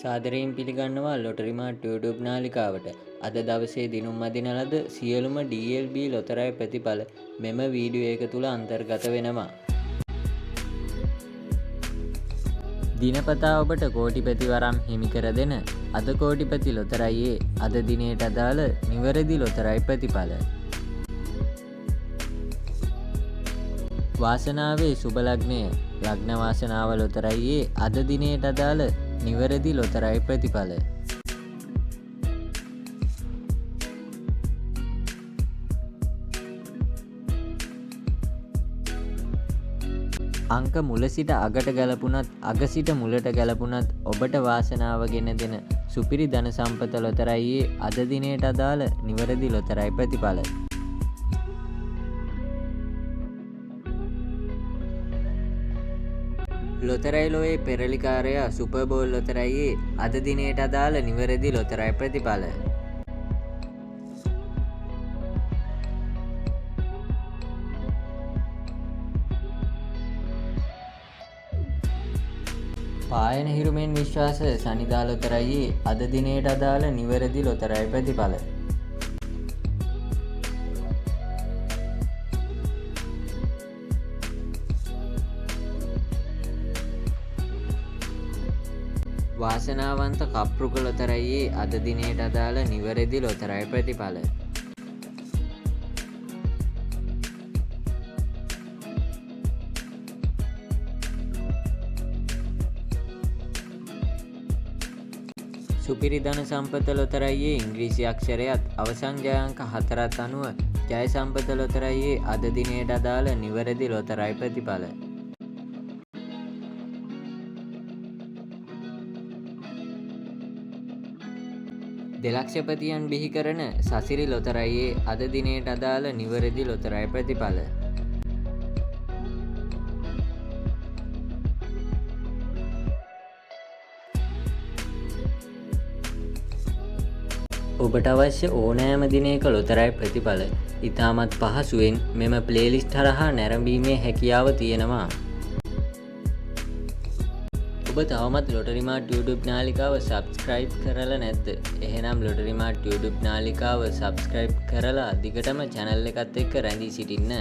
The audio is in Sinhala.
සාදරයෙන් පිළිගන්නවා ලොටරි මාට් YouTube නාලිකාවට. අද දවසේ දිනුම් අදින ලද සියලුම DLB ලොතරැයි ප්‍රතිඵල මෙම වීඩියෝ එක තුල අන්තර්ගත වෙනවා. දිනපතා ඔබට කෝටිපති වරම් හිමි කර දෙන අද කෝටිපති ලොතරැයියේ අද දිනයට අදාළ නිවැරදි ලොතරැයි ප්‍රතිඵල. වාසනාවේ සුබ ලග්නය ලග්න වාසනාව ලොතරැයියේ අද දිනයට අදාළ නිවැරදි ලොතරැයි ප්‍රතිඵල. අංක මුල සිට අගට ගැලපුණත් අග සිට මුලට ගැලපුණත් ඔබට වාසනාව ගෙන දෙන සුපිරි ධන සම්පත ලොතරැයියේ අද දිනයට අදාළ නිවැරදි ලොතරැයි ප්‍රතිඵල. ලොතරැයි ලොවේ පෙරලිකාරයා සුපර් බෝල් ලොතරැයියේ අද දිනයට අදාළ නිවැරදි ලොතරැයි ප්‍රතිඵල. පායන හිරුමෙන් විශ්වාස සනිදා ලොතරැයියේ අද දිනයට අදාළ නිවැරදි ලොතරැයි ප්‍රතිඵල. වාසනාවන්ත කප්රුක ලොතරැයියේ අද දිනයට අදාළ නිවැරදි ලොතරැයි ප්‍රතිඵල. සුපිරි ධන සම්පත ලොතරැයියේ ඉංග්‍රීසි අක්ෂරයත් අවසන් ජය අංක 4ත් අනුව ජය සම්පත ලොතරැයියේ අද දිනයට අදාළ නිවැරදි ලොතරැයි ප්‍රතිඵල. දෙලක්ෂපතියන් බිහි කරන සසිරි ලොතරැයියේ අද දිනයට අදාළ නිවැරදි ලොතරැයි ප්‍රතිඵල. ඔබට අවශ්‍ය ඕනෑම දිනයක ලොතරැයි ප්‍රතිඵල ඉතාමත් පහසුවෙන් මෙම ප්ලේලිස්ට් හරහා නැරඹීමේ හැකියාව තියෙනවා. ඔබ තවමත් ලොටරි මාට් YouTube නාලිකාව සබ්ස්ක්‍රයිබ් කරලා නැද්ද? එහෙනම් ලොටරි මාට් YouTube නාලිකාව සබ්ස්ක්‍රයිබ් කරලා දිගටම channel එකත් එක්ක රැඳී සිටින්න.